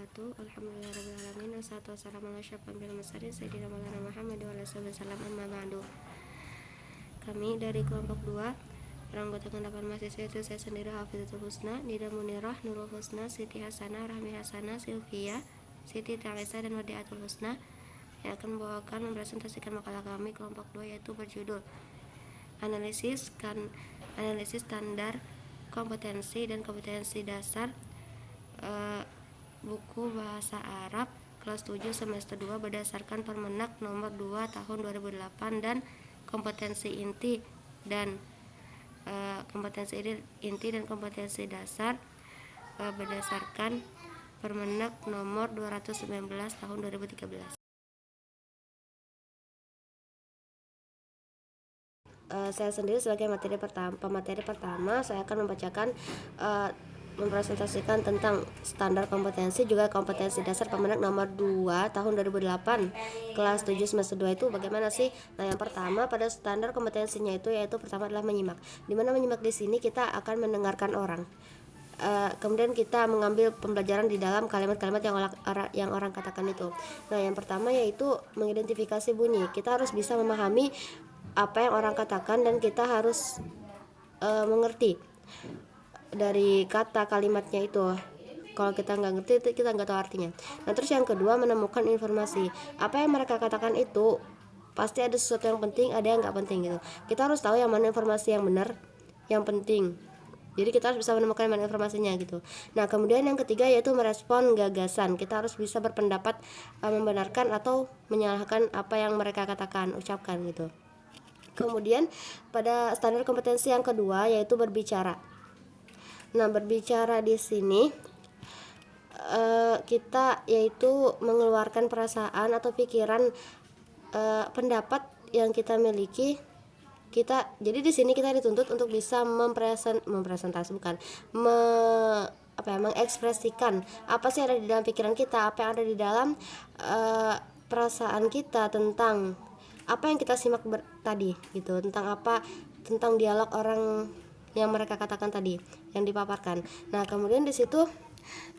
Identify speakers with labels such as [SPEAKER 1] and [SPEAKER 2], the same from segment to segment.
[SPEAKER 1] wabarakatuh. Alhamdulillahirrahmanirrahim. Wassalatu wassalamu ala asyrofil anbiya'i wal mursalin sayyidina Maulana Muhammad wa ala alihi wasallam, amma ba'du. Kami dari kelompok 2 beranggotakan 8 mahasiswa, yaitu saya sendiri Hafizatul Husna, Nida Munirah, Nurul Husna, Siti Hasanah, Rahmi Hasanah, Sylvia, Siti Talisa, dan Wadiatul Husna, yang akan membawakan mempresentasikan makalah kami kelompok 2, yaitu berjudul Analisis Standar Kompetensi dan Kompetensi Dasar buku Bahasa Arab kelas 7 semester 2 berdasarkan Permenak nomor 2 tahun 2008 dan kompetensi inti dan kompetensi dasar berdasarkan Permenak nomor 219 tahun 2013. Saya sendiri sebagai pemateri pertama saya akan membacakan mempresentasikan tentang standar kompetensi juga kompetensi dasar Permenak nomor 2 tahun 2008 kelas 7 semester 2 itu bagaimana sih? Nah, yang pertama pada standar kompetensinya itu yaitu pertama adalah menyimak. Dimana menyimak di sini kita akan mendengarkan orang. Kemudian kita mengambil pembelajaran di dalam kalimat-kalimat yang orang katakan itu. Nah, yang pertama yaitu mengidentifikasi bunyi. Kita harus bisa memahami apa yang orang katakan dan kita harus mengerti dari kata kalimatnya itu. Kalau kita nggak ngerti itu kita nggak tahu artinya. Nah, terus yang kedua menemukan informasi. Apa yang mereka katakan itu pasti ada sesuatu yang penting, ada yang nggak penting gitu. Kita harus tahu yang mana informasi yang benar, yang penting. Jadi kita harus bisa menemukan mana informasinya gitu. Nah, kemudian yang ketiga yaitu merespon gagasan. Kita harus bisa berpendapat membenarkan atau menyalahkan apa yang mereka katakan, ucapkan gitu. Kemudian pada standar kompetensi yang kedua yaitu berbicara. Nah, berbicara di sini kita yaitu mengeluarkan perasaan atau pikiran, pendapat yang kita miliki. Jadi di sini kita dituntut untuk bisa mengekspresikan apa sih yang ada di dalam pikiran kita, apa yang ada di dalam perasaan kita tentang apa yang kita simak tadi gitu, tentang dialog orang yang mereka katakan tadi yang dipaparkan. Nah, kemudian di situ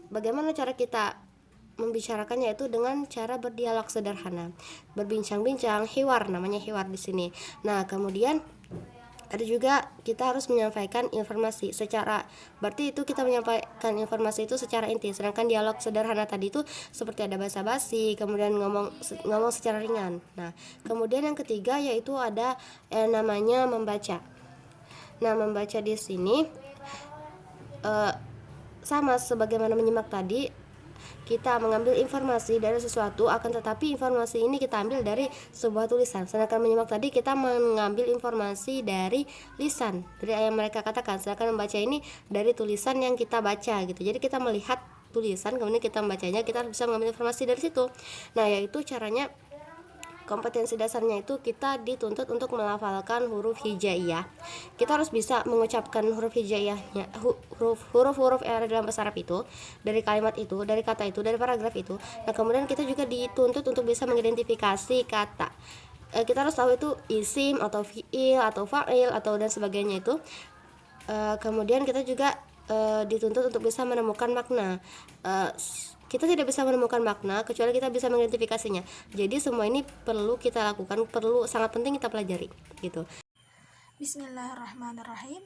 [SPEAKER 1] bagaimana cara kita membicarakannya itu dengan cara berdialog sederhana, berbincang-bincang, hiwar, namanya hiwar di sini. Nah, kemudian ada juga kita harus menyampaikan informasi berarti itu kita menyampaikan informasi itu secara inti, sedangkan dialog sederhana tadi itu seperti ada basa-basi, kemudian ngomong secara ringan. Nah, kemudian yang ketiga yaitu ada namanya membaca. Nah, membaca di sini sama sebagaimana menyimak tadi, kita mengambil informasi dari sesuatu, akan tetapi informasi ini kita ambil dari sebuah tulisan. Sedangkan menyimak tadi kita mengambil informasi dari lisan, dari yang mereka katakan. Sedangkan membaca ini dari tulisan yang kita baca gitu. Jadi kita melihat tulisan, kemudian kita membacanya, kita bisa mengambil informasi dari situ. Nah, yaitu caranya. Kompetensi dasarnya itu kita dituntut untuk melafalkan huruf hijaiyah. Kita harus bisa mengucapkan huruf hijaiyahnya, huruf-huruf yang ada dalam bahasa Arab itu, dari kalimat itu, dari kata itu, dari paragraf itu. Nah, kemudian kita juga dituntut untuk bisa mengidentifikasi kata. Kita harus tahu itu isim atau fiil atau fa'il atau dan sebagainya itu. Kemudian kita juga dituntut untuk bisa menemukan makna. Kita tidak bisa menemukan makna kecuali kita bisa mengidentifikasinya. Jadi semua ini perlu kita lakukan, sangat penting kita pelajari gitu.
[SPEAKER 2] Bismillahirrahmanirrahim.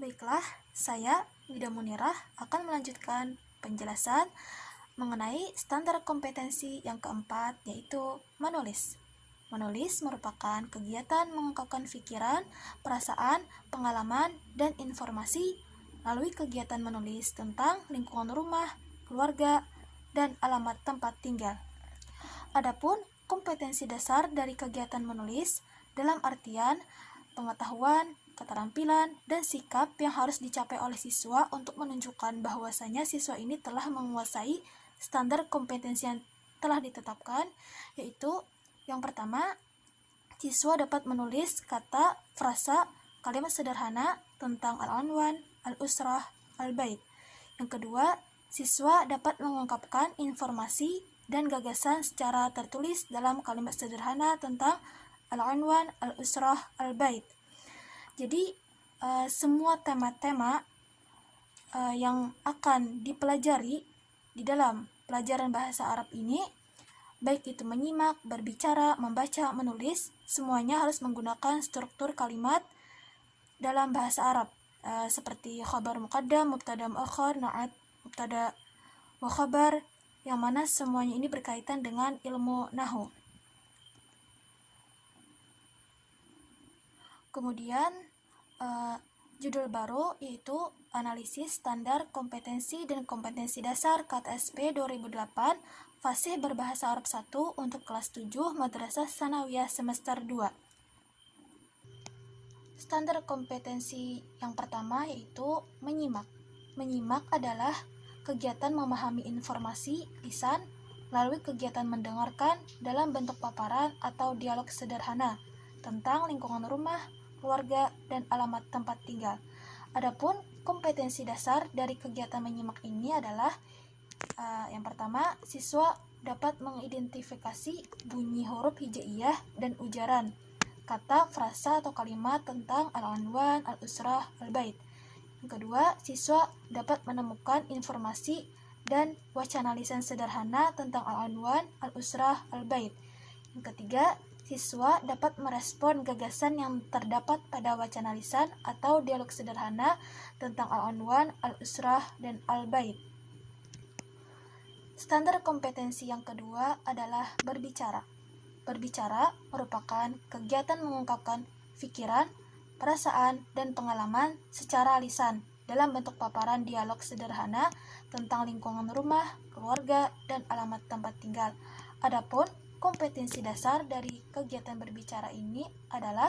[SPEAKER 2] Baiklah, saya Nida Munirah akan melanjutkan penjelasan mengenai standar kompetensi yang keempat, yaitu menulis. Menulis merupakan kegiatan mengungkapkan pikiran, perasaan, pengalaman, dan informasi melalui kegiatan menulis tentang lingkungan rumah, keluarga, dan alamat tempat tinggal. Adapun kompetensi dasar dari kegiatan menulis dalam artian pengetahuan, keterampilan, dan sikap yang harus dicapai oleh siswa untuk menunjukkan bahwasanya siswa ini telah menguasai standar kompetensi yang telah ditetapkan, yaitu yang pertama, siswa dapat menulis kata, frasa, kalimat sederhana tentang al-anwan, al-usrah, al-bait. Yang kedua, siswa dapat mengungkapkan informasi dan gagasan secara tertulis dalam kalimat sederhana tentang al-anwan, al-usrah, al-bait. Jadi, semua tema-tema yang akan dipelajari di dalam pelajaran bahasa Arab ini, baik itu menyimak, berbicara, membaca, menulis, semuanya harus menggunakan struktur kalimat dalam bahasa Arab, seperti khabar muqaddam, mubtada muakhar, na'at, mubtada wa khabar, yang mana semuanya ini berkaitan dengan ilmu nahwu. Kemudian judul baru yaitu Analisis Standar Kompetensi dan Kompetensi Dasar KTSP 2008 Fasih Berbahasa Arab 1 untuk kelas 7 Madrasah Sanawiyah semester 2. Standar kompetensi yang pertama yaitu menyimak. Menyimak adalah kegiatan memahami informasi lisan melalui kegiatan mendengarkan dalam bentuk paparan atau dialog sederhana tentang lingkungan rumah, keluarga, dan alamat tempat tinggal. Adapun kompetensi dasar dari kegiatan menyimak ini adalah yang pertama, siswa dapat mengidentifikasi bunyi huruf hijaiyah dan ujaran, kata, frasa, atau kalimat tentang al-anwan, al-usrah, al-bait. Yang kedua, siswa dapat menemukan informasi dan wacana lisan sederhana tentang al-anwan, al-usrah, al-bait. Yang ketiga, siswa dapat merespon gagasan yang terdapat pada wacana lisan atau dialog sederhana tentang al-anwan, al-usrah, dan al-bait. Standar kompetensi yang kedua adalah berbicara. Berbicara merupakan kegiatan mengungkapkan pikiran, perasaan, dan pengalaman secara lisan dalam bentuk paparan dialog sederhana tentang lingkungan rumah, keluarga, dan alamat tempat tinggal. Adapun kompetensi dasar dari kegiatan berbicara ini adalah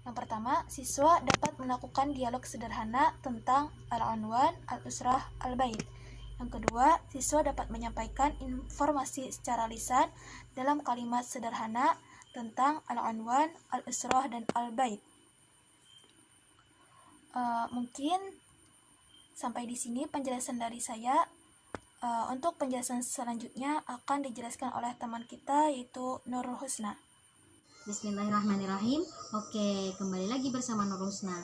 [SPEAKER 2] yang pertama, siswa dapat melakukan dialog sederhana tentang al-anwan, al-usrah, al-bait. Yang kedua, siswa dapat menyampaikan informasi secara lisan dalam kalimat sederhana tentang al-anwan, al-usrah, dan al-bait. Mungkin sampai di sini penjelasan dari saya. Untuk penjelasan selanjutnya akan dijelaskan oleh teman kita yaitu Nurul Husna.
[SPEAKER 3] Bismillahirrahmanirrahim. Oke, kembali lagi bersama Nurul Husna.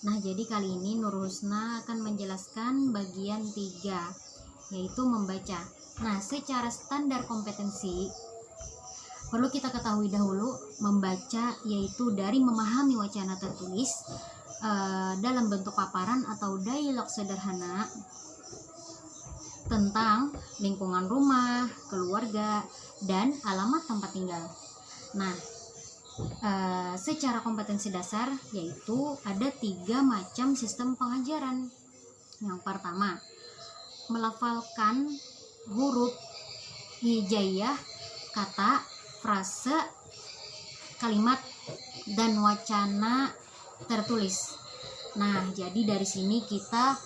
[SPEAKER 3] Nah, jadi kali ini Nurul Husna akan menjelaskan bagian 3, yaitu membaca. Nah, secara standar kompetensi perlu kita ketahui dahulu, membaca yaitu dari memahami wacana tertulis dalam bentuk paparan atau dialog sederhana tentang lingkungan rumah, keluarga, dan alamat tempat tinggal. Nah, secara kompetensi dasar yaitu ada 3 macam sistem pengajaran. Yang pertama, melafalkan huruf hijaiyah, kata, frase, kalimat, dan wacana tertulis. Nah, jadi dari sini kita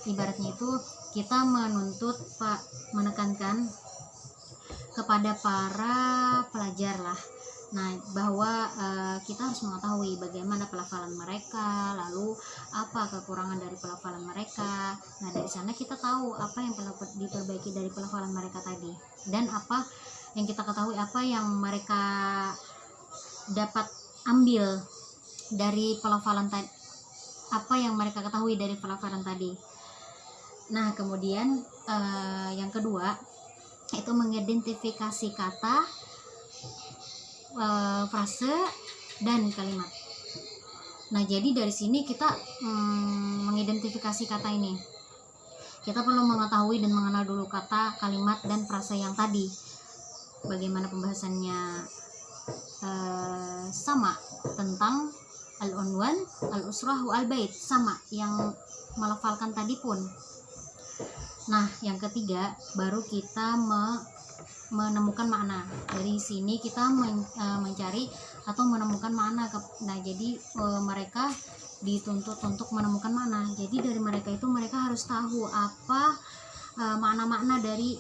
[SPEAKER 3] ibaratnya itu kita menekankan kepada para pelajar lah. Nah, bahwa kita harus mengetahui bagaimana pelafalan mereka, lalu apa kekurangan dari pelafalan mereka. Nah, dari sana kita tahu apa yang perlu diperbaiki dari pelafalan mereka tadi, dan apa yang kita ketahui, apa yang mereka dapat ambil dari pelafalan tadi, apa yang mereka ketahui dari pelafalan tadi. Nah, kemudian yang kedua itu mengidentifikasi kata, frase, dan kalimat. Nah, jadi dari sini kita mengidentifikasi kata ini. Kita perlu mengetahui dan mengenal dulu kata, kalimat, dan frase yang tadi. Bagaimana pembahasannya sama tentang al-unwan, al-usrah, al-bait, sama yang melafalkan tadi pun. Nah, yang ketiga baru kita menemukan makna. Dari sini kita mencari atau menemukan makna. Nah, jadi mereka dituntut untuk menemukan makna. Jadi dari mereka itu mereka harus tahu apa makna-makna dari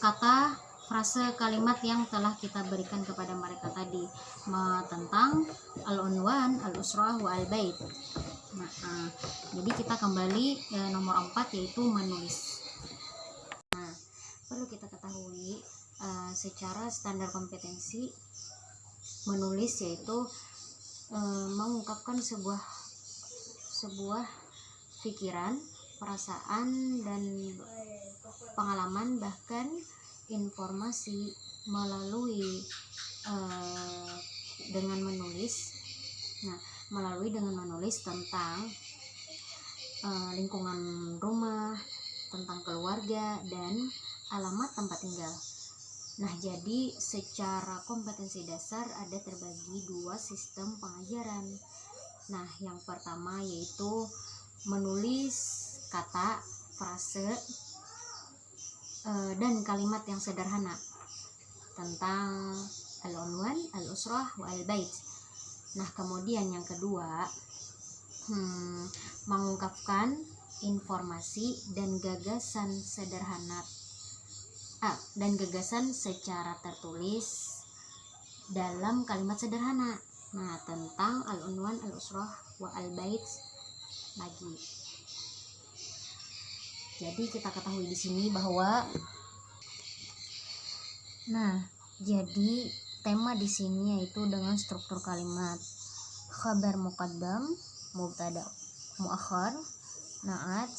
[SPEAKER 3] kata, frase, kalimat yang telah kita berikan kepada mereka tadi tentang al-unwan, al-usrah, al-bait. Nah, jadi kita kembali nomor 4 yaitu menulis. Nah, perlu kita ketahui secara standar kompetensi menulis yaitu mengungkapkan sebuah pikiran, perasaan, dan pengalaman, bahkan informasi melalui dengan menulis. Nah, dengan menulis tentang lingkungan rumah, tentang keluarga, dan alamat tempat tinggal. Nah, jadi secara kompetensi dasar ada terbagi dua sistem pengajaran. Nah, yang pertama yaitu menulis kata, frase, dan kalimat yang sederhana tentang al-unwan, al-usrah, wa al-bait. Nah, kemudian yang kedua, mengungkapkan informasi dan gagasan sederhana dan gagasan secara tertulis dalam kalimat sederhana. Nah, tentang al-unwan, al-usrah, wa al-bait lagi. Jadi kita ketahui di sini bahwa jadi tema di sini yaitu dengan struktur kalimat khabar muqaddam, mubtada muakhar, na'at,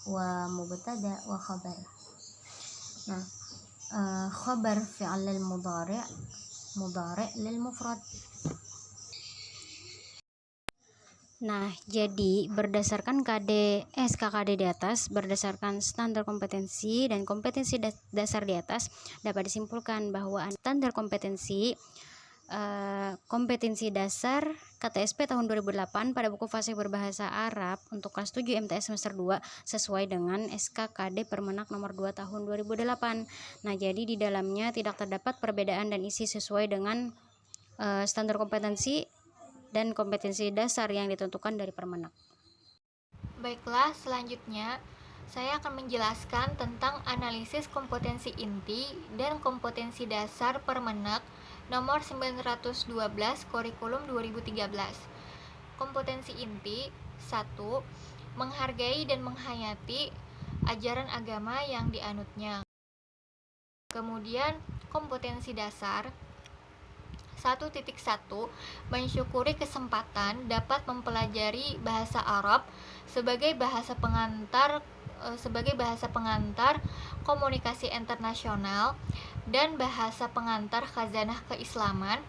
[SPEAKER 3] wa mubtada wa khabar. Nah, khabar fi'al lil mudhari' lil mufrad. Nah, jadi berdasarkan SKKD di atas, berdasarkan standar kompetensi dan kompetensi dasar di atas, dapat disimpulkan bahwa standar kompetensi dasar KTSP tahun 2008 pada buku fasih berbahasa Arab untuk kelas 7 MTS semester 2 sesuai dengan SKKD Permenak nomor 2 tahun 2008. Nah, jadi di dalamnya tidak terdapat perbedaan dan isi sesuai dengan standar kompetensi dan kompetensi dasar yang ditentukan dari Permenak.
[SPEAKER 4] Baiklah, selanjutnya saya akan menjelaskan tentang analisis kompetensi inti dan kompetensi dasar Permenak nomor 912 kurikulum 2013. Kompetensi inti 1. Menghargai dan menghayati ajaran agama yang dianutnya. Kemudian kompetensi dasar 1.1 mensyukuri kesempatan dapat mempelajari bahasa Arab sebagai bahasa pengantar komunikasi internasional dan bahasa pengantar khazanah keislaman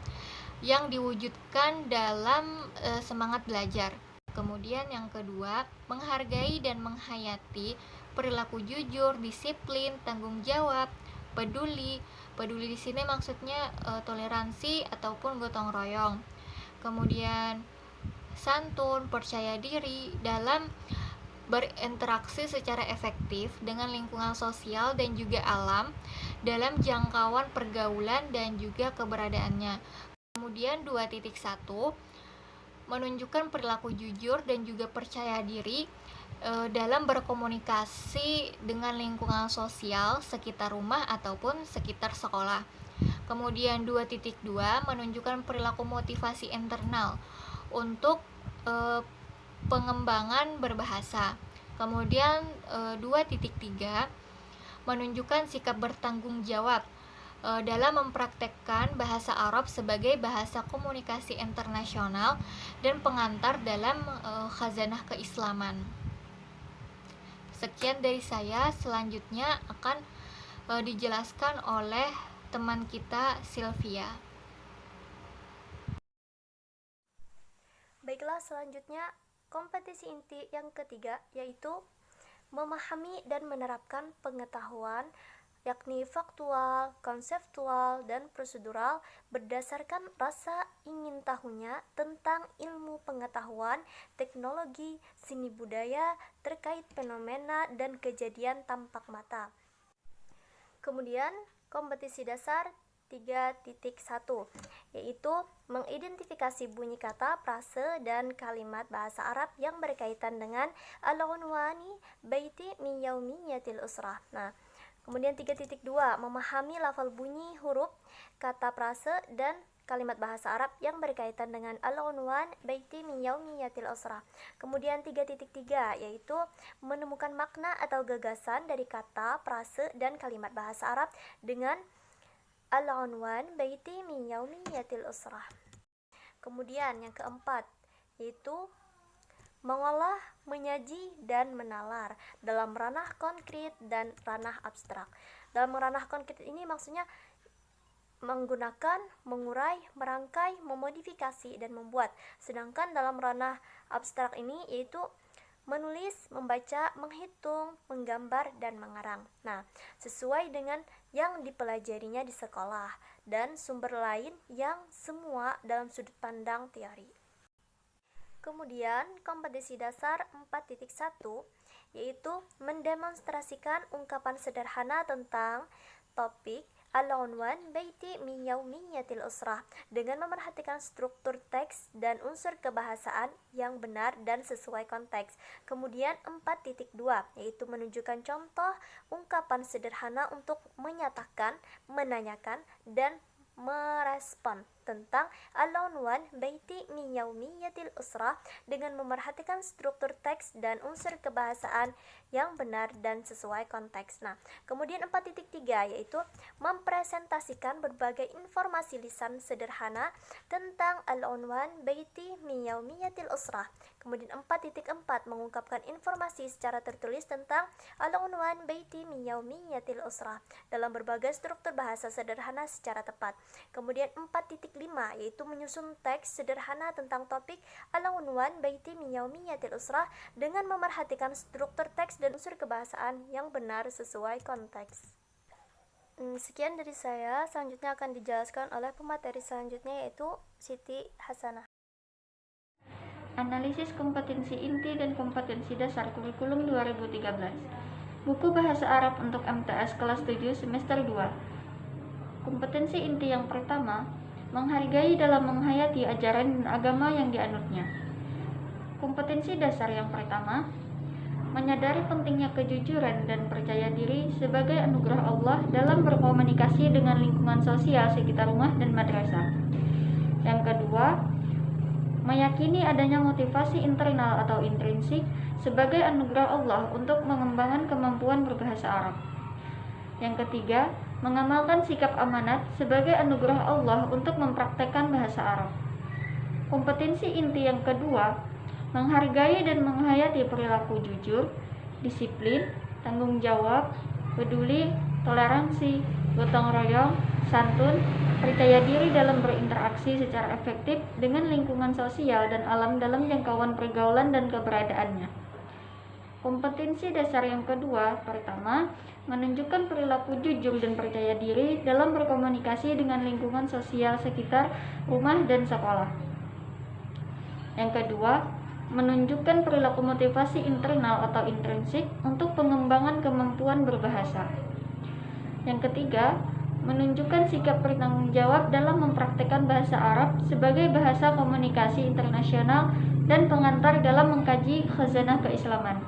[SPEAKER 4] yang diwujudkan dalam semangat belajar. Kemudian yang kedua, menghargai dan menghayati perilaku jujur, disiplin, tanggung jawab, peduli di sini maksudnya toleransi ataupun gotong royong. Kemudian santun, percaya diri dalam berinteraksi secara efektif dengan lingkungan sosial dan juga alam dalam jangkauan pergaulan dan juga keberadaannya. Kemudian 2.1 menunjukkan perilaku jujur dan juga percaya diri dalam berkomunikasi dengan lingkungan sosial sekitar rumah ataupun sekitar sekolah. Kemudian 2.2 menunjukkan perilaku motivasi internal untuk pengembangan berbahasa. Kemudian 2.3 menunjukkan sikap bertanggung jawab dalam mempraktekkan bahasa Arab sebagai bahasa komunikasi internasional dan pengantar dalam khazanah keislaman. Sekian dari saya, selanjutnya akan dijelaskan oleh teman kita Sylvia.
[SPEAKER 2] Baiklah, selanjutnya kompetensi inti yang ketiga yaitu memahami dan menerapkan pengetahuan yakni faktual, konseptual, dan prosedural berdasarkan rasa ingin tahunya tentang ilmu pengetahuan, teknologi, seni budaya terkait fenomena dan kejadian tampak mata. Kemudian kompetensi dasar 3.1 yaitu mengidentifikasi bunyi kata, frase, dan kalimat bahasa Arab yang berkaitan dengan al-unwani baiti min yaumiyatil usrah. Nah, kemudian 3.2 memahami lafal bunyi huruf, kata, frase, dan kalimat bahasa Arab yang berkaitan dengan al-unwan baiti min yaumiyatil usrah. Kemudian 3.3 yaitu menemukan makna atau gagasan dari kata, frase, dan kalimat bahasa Arab dengan al-unwan baiti min yaumiyatil usrah. Kemudian yang keempat yaitu
[SPEAKER 5] mengolah, menyaji, dan menalar dalam ranah konkret dan ranah abstrak. Dalam ranah konkret ini maksudnya menggunakan, mengurai, merangkai, memodifikasi, dan membuat. Sedangkan dalam ranah abstrak ini yaitu menulis, membaca, menghitung, menggambar, dan mengarang. Nah, sesuai dengan yang dipelajarinya di sekolah dan sumber lain yang semua dalam sudut pandang teori. Kemudian, kompetensi dasar 4.1 yaitu mendemonstrasikan ungkapan sederhana tentang topik Al-Unwan Baiti min Yaumiyatil Usrah dengan memerhatikan struktur teks dan unsur kebahasaan yang benar dan sesuai konteks. Kemudian 4.2 yaitu menunjukkan contoh ungkapan sederhana untuk menyatakan, menanyakan, dan merespon tentang Al-Unwan Baiti min Yaumiyatil Usrah dengan memerhatikan struktur teks dan unsur kebahasaan yang benar dan sesuai konteks. Nah, kemudian 4.3 yaitu mempresentasikan berbagai informasi lisan sederhana tentang Al-Unwan Baiti min Yaumiyatil Usrah. Kemudian 4.4 mengungkapkan informasi secara tertulis tentang Al-Unwan Baiti min Yaumiyatil Usrah dalam berbagai struktur bahasa sederhana secara tepat. Kemudian 4.5 yaitu menyusun teks sederhana tentang topik Al-Unwan Baiti min Yaumiyatil Usrah dengan memerhatikan struktur teks dan unsur kebahasaan yang benar sesuai konteks. Sekian dari saya, selanjutnya akan dijelaskan oleh pemateri selanjutnya yaitu Siti Hasanah.
[SPEAKER 6] Analisis kompetensi inti dan kompetensi dasar kurikulum 2013. Buku Bahasa Arab untuk MTS kelas 7 semester 2. Kompetensi inti yang pertama, menghargai dalam menghayati ajaran dan agama yang dianutnya. Kompetensi dasar yang pertama, menyadari pentingnya kejujuran dan percaya diri sebagai anugerah Allah dalam berkomunikasi dengan lingkungan sosial sekitar rumah dan madrasah. Yang kedua, meyakini adanya motivasi internal atau intrinsik sebagai anugerah Allah untuk mengembangkan kemampuan berbahasa Arab. Yang ketiga, mengamalkan sikap amanat sebagai anugerah Allah untuk mempraktekkan bahasa Arab. Kompetensi inti yang kedua, menghargai dan menghayati perilaku jujur, disiplin, tanggung jawab, peduli, toleransi, gotong royong, santun, percaya diri dalam berinteraksi secara efektif dengan lingkungan sosial dan alam dalam jangkauan pergaulan dan keberadaannya. Kompetensi dasar yang kedua, pertama, menunjukkan perilaku jujur dan percaya diri dalam berkomunikasi dengan lingkungan sosial sekitar rumah dan sekolah. Yang kedua, menunjukkan perilaku motivasi internal atau intrinsik untuk pengembangan kemampuan berbahasa. Yang ketiga, menunjukkan sikap bertanggung jawab dalam mempraktekkan bahasa Arab sebagai bahasa komunikasi internasional dan pengantar dalam mengkaji khazanah keislaman.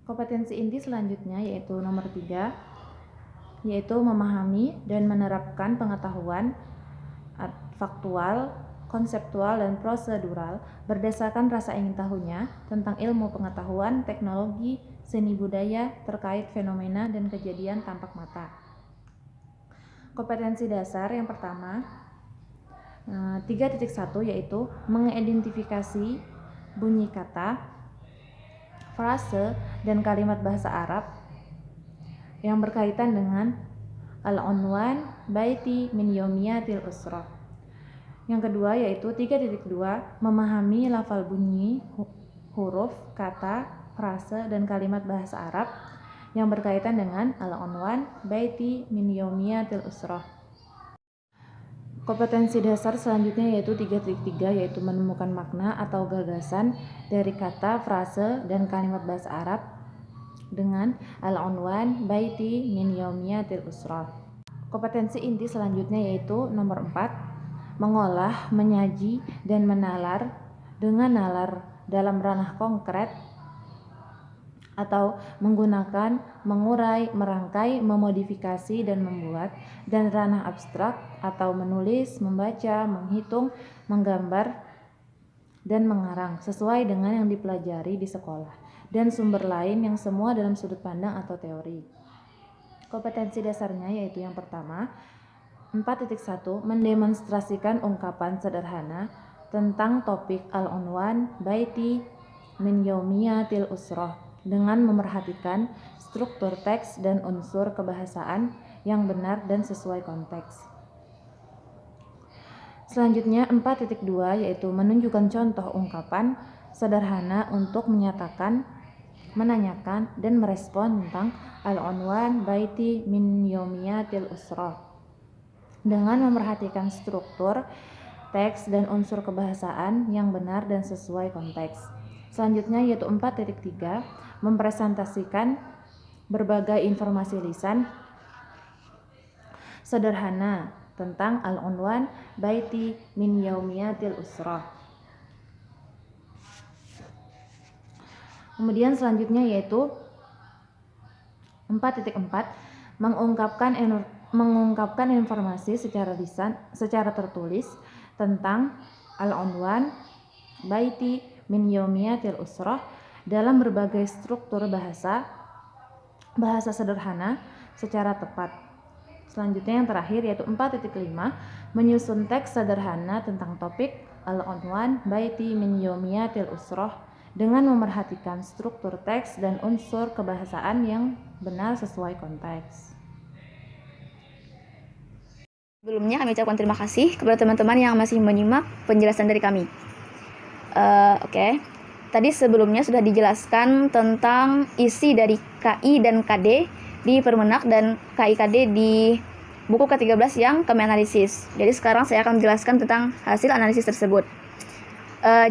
[SPEAKER 7] Kompetensi inti selanjutnya yaitu nomor 3, yaitu memahami dan menerapkan pengetahuan faktual, konseptual, dan prosedural berdasarkan rasa ingin tahunya tentang ilmu pengetahuan, teknologi, seni budaya terkait fenomena dan kejadian tampak mata. Kompetensi dasar yang pertama 3.1 yaitu mengidentifikasi bunyi kata, frase, dan kalimat bahasa Arab yang berkaitan dengan Al-Unwan Baiti min Yaumiyatil Usrah. Yang kedua yaitu 3.2 memahami lafal bunyi, huruf, kata, frase, dan kalimat bahasa Arab yang berkaitan dengan Al-Unwan Baiti min Yaumiyatil Usrah. Kompetensi dasar selanjutnya yaitu 3.3 yaitu menemukan makna atau gagasan dari kata, frase, dan kalimat bahasa Arab dengan Al-Unwan Baiti min Yaumiyatil Usrah. Kompetensi inti selanjutnya yaitu nomor 4, mengolah, menyaji, dan menalar dengan nalar dalam ranah konkret atau menggunakan, mengurai, merangkai, memodifikasi, dan membuat, dan ranah abstrak atau menulis, membaca, menghitung, menggambar, dan mengarang sesuai dengan yang dipelajari di sekolah dan sumber lain yang semua dalam sudut pandang atau teori. Kompetensi dasarnya yaitu yang pertama 4.1 mendemonstrasikan ungkapan sederhana tentang topik al-unwan baiti min yaumiyatil usroh dengan memerhatikan struktur teks dan unsur kebahasaan yang benar dan sesuai konteks. Selanjutnya 4.2 yaitu menunjukkan contoh ungkapan sederhana untuk menyatakan, menanyakan, dan merespon tentang al-unwan baiti min yaumiyatil usroh dengan memerhatikan struktur teks dan unsur kebahasaan yang benar dan sesuai konteks. Selanjutnya yaitu 4.3 mempresentasikan berbagai informasi lisan sederhana tentang al-unwan baiti min yaumiyatil usroh. Kemudian selanjutnya yaitu 4.4 mengungkapkan informasi secara tertulis tentang al-unwan baiti min yaumiyatil usroh dalam berbagai struktur bahasa sederhana secara tepat. Selanjutnya yang terakhir yaitu 4.5 menyusun teks sederhana tentang topik al-unwan baiti min yaumiyatil usroh dengan memerhatikan struktur teks dan unsur kebahasaan yang benar sesuai konteks.
[SPEAKER 8] Sebelumnya kami ucapkan terima kasih kepada teman-teman yang masih menyimak penjelasan dari kami. Tadi sebelumnya sudah dijelaskan tentang isi dari KI dan KD di Permenak dan KI-KD di buku ke-13 yang kami analisis. Jadi sekarang saya akan menjelaskan tentang hasil analisis tersebut.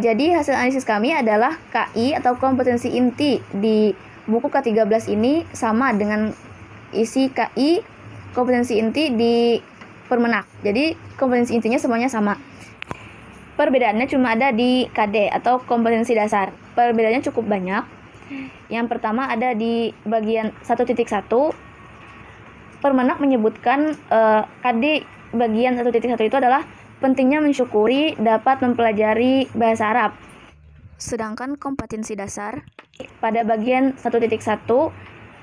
[SPEAKER 8] Jadi hasil analisis kami adalah KI atau kompetensi inti di buku ke-13 ini sama dengan isi KI kompetensi inti di Permenak. Jadi kompetensi intinya semuanya sama. Perbedaannya cuma ada di KD atau kompetensi dasar. Perbedaannya cukup banyak. Yang pertama ada di bagian 1.1. Permenak menyebutkan KD bagian 1.1 itu adalah pentingnya mensyukuri dapat mempelajari bahasa Arab. Sedangkan kompetensi dasar pada bagian 1.1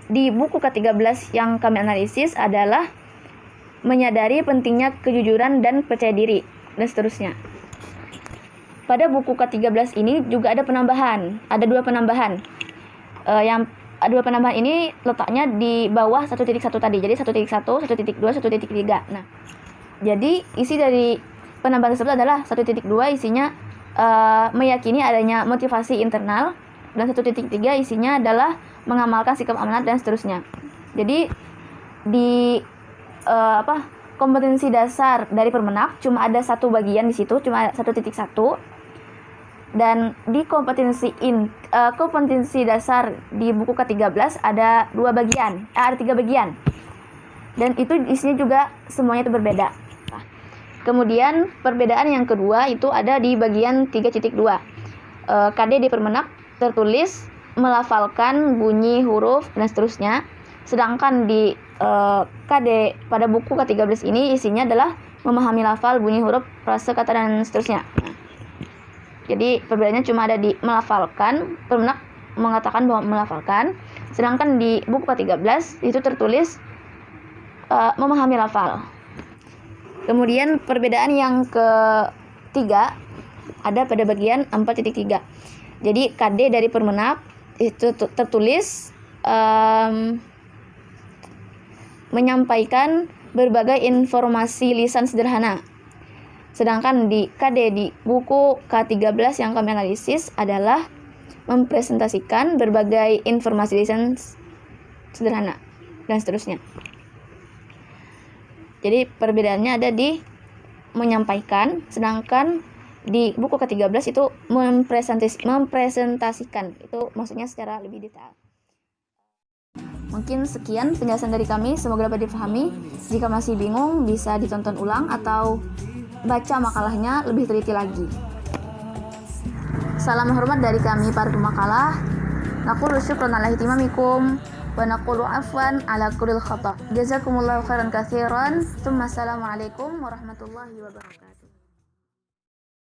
[SPEAKER 8] di buku ke-13 yang kami analisis adalah menyadari pentingnya kejujuran dan percaya diri, dan seterusnya. Pada buku ke-13 ini juga ada penambahan, ada dua penambahan. Yang dua penambahan ini letaknya di bawah 1.1 tadi, jadi 1.1, 1.2, 1.3. Nah, jadi isi dari penambahan tersebut adalah 1.2 isinya meyakini adanya motivasi internal, dan 1.3 isinya adalah mengamalkan sikap amanat dan seterusnya. Jadi di kompetensi dasar dari Permenak cuma ada satu bagian di situ, cuma 1.1. Dan di kompetensi dasar di buku ke-13 ada ada 3 bagian. Dan itu isinya juga semuanya itu berbeda. Nah, kemudian perbedaan yang kedua itu ada di bagian 3.2. KD di Permenak tertulis melafalkan bunyi huruf dan seterusnya. Sedangkan di KD pada buku ke-13 ini isinya adalah memahami lafal, bunyi huruf, frase, kata, dan seterusnya. Nah, jadi perbedaannya cuma ada di melafalkan. Permenak mengatakan bahwa melafalkan, sedangkan di buku ke-13 itu tertulis memahami lafal. Kemudian perbedaan yang ketiga ada pada bagian 4.3. Jadi KD dari Permenak itu tertulis menyampaikan berbagai informasi lisan sederhana. Sedangkan di KD di buku K13 yang kami analisis adalah mempresentasikan berbagai informasi lisan sederhana dan seterusnya. Jadi perbedaannya ada di menyampaikan, sedangkan di buku K13 itu mempresentasikan. Itu maksudnya secara lebih detail. Mungkin sekian penjelasan dari kami, semoga dapat dipahami. Jika masih bingung, bisa ditonton ulang atau baca makalahnya lebih teliti lagi. Salam hormat dari kami para pemakalah. Naqulu syukran ala ihtimamikum wa naqulu afwan ala kullil khata. Jazakumullahu khairan katsiran. Assalamualaikum warahmatullahi wabarakatuh.